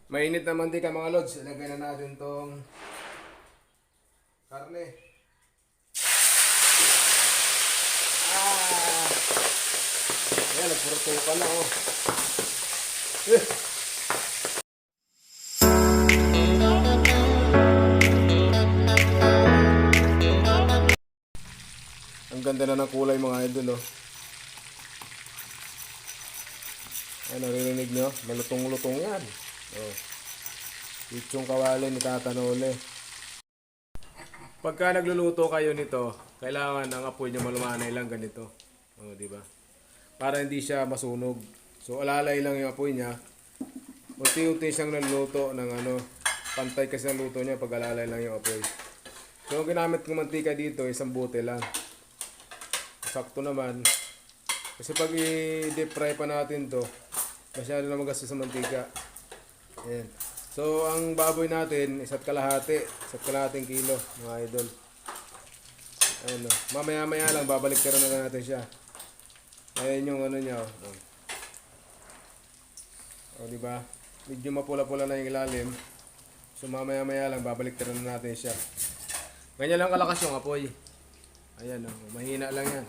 Mainit na mantika mga lods. Ilagay na natin tong karne. Ah! Ayan, nagpuro pa na oh. Ang ganda na ng kulay mga idol oh. Ayan, naririnig nyo? Malutong-lutong yan. Oh. Lechong kawali ni Tata Nole. Pagka nagluluto kayo nito, kailangan ang apoy nyo malumanay lang ganito. Oh, di ba? Para hindi siya masunog. So alalay lang yung apoy niya. Unti-unti siyang naluluto ng ano, pantay kasi ang luto niya pag alalay lang yung apoy. So ang ginamit kong mantika dito, isang bote lang. Sakto naman. Kasi pag i-deep fry pa natin to, masyado na magastos sa mantika. Ayan. So ang baboy natin, isa't kalahating kilo mga idol. Ayan o. Mamaya-maya lang, babalik tira na natin siya. Ayan yung ano niya o. O diba? Medyo mapula-pula na yung ilalim. So mamaya-maya lang, babalik tira na natin siya. Ganyan lang kalakas yung apoy. Ayan o. Mahina lang yan.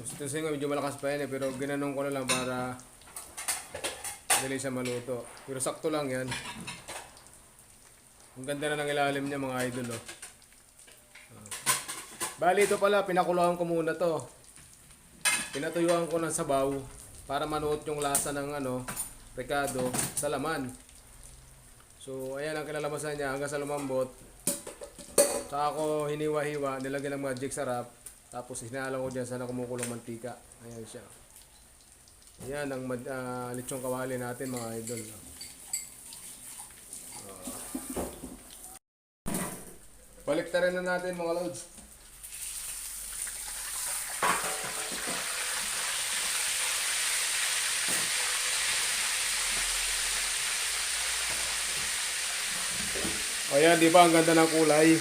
Gusto nga medyo malakas pa yan eh, pero ginanong ko na lang para dali siya maluto. Pero sakto lang yan. Ang ganda na ng ilalim niya mga idol oh. Bali ito pala, pinakuluan ko muna to. Pinatuyuan ko ng sabaw para manuot yung lasa ng ano, rekado sa laman. So ayan ang kinalabasan niya hanggang sa lumambot. Saka ako hiniwa-hiwa, nilagyan ng magic sarap. Tapos hinalo ko dyan sa kumukulong mantika. Ayan siya. Ayan ang lechong kawali natin mga idol. Baliktarin na natin mga lods. Ayan, di ba ang ganda ng kulay?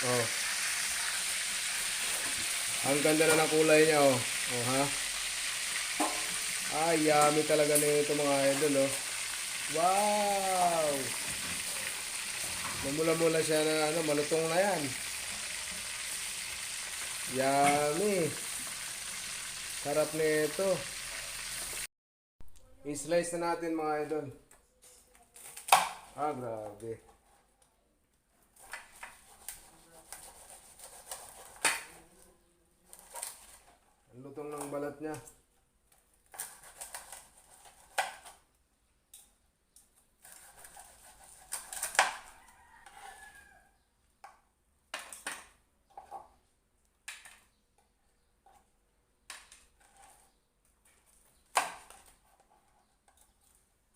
Oh. Ang ganda na ng kulay niya oh. Oh ha. Ay, yummy talaga nito mga idol oh. Wow! Mamula-mula siya na ano, malutong na yan. Yummy! Sarap nito. I-slice na natin mga idol. Ah, grabe. Ang lutong ng balat niya.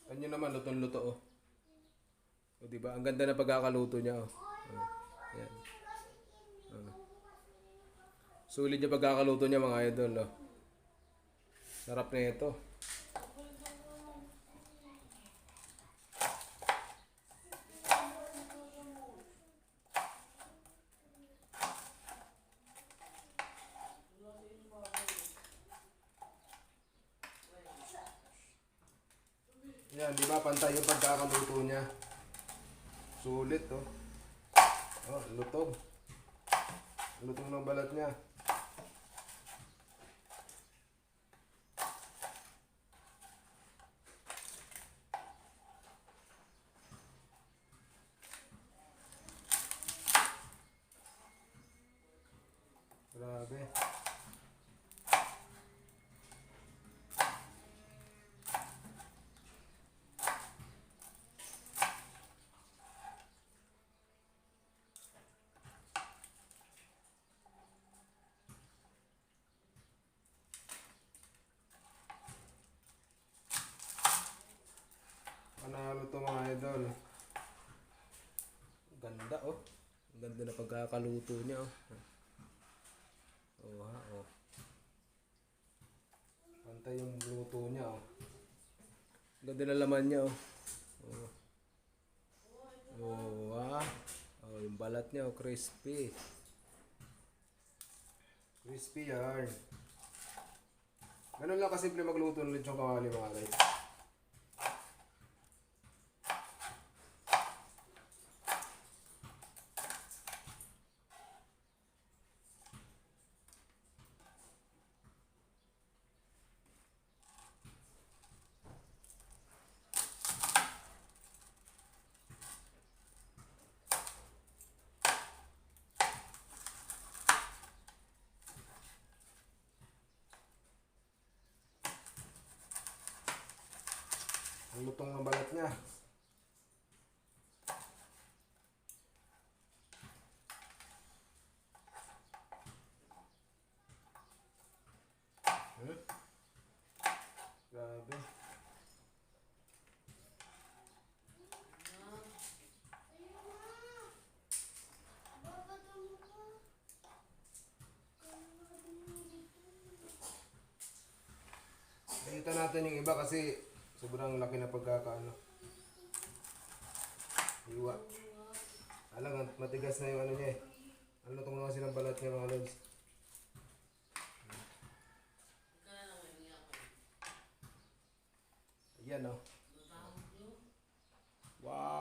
Ano naman, lutong-luto oh. O diba? Ang ganda na pagkakaluto niya oh. Ayan. Sulit yung pagkakaluto niya mga idol oh. Sarap na ito. Yan, di ba pantay yung pagkakaluto niya. Sulit oh. Oh, lutog. Lutong ng balat niya. Grabe. Panalo to mga idol. Ganda oh. Ang ganda na pagkakaluto niya oh. Oh ha oh. Pantay yung luto niya oh. Ganda na laman niya oh. Oh. Oh ha. Oh, yung balat niya oh, crispy. Crispy yan. Ganun lang kasimple magluto ng lechong kawali mga guys. Ang lutong ng balat niya. Hmm? Grabe. Nakita natin yung iba kasi sobrang laki na pagkakaano. Iwa. Alam, matigas na yung ano niya eh. Ano tong mga silang balat niya mga lods. Ayan oh. Wow.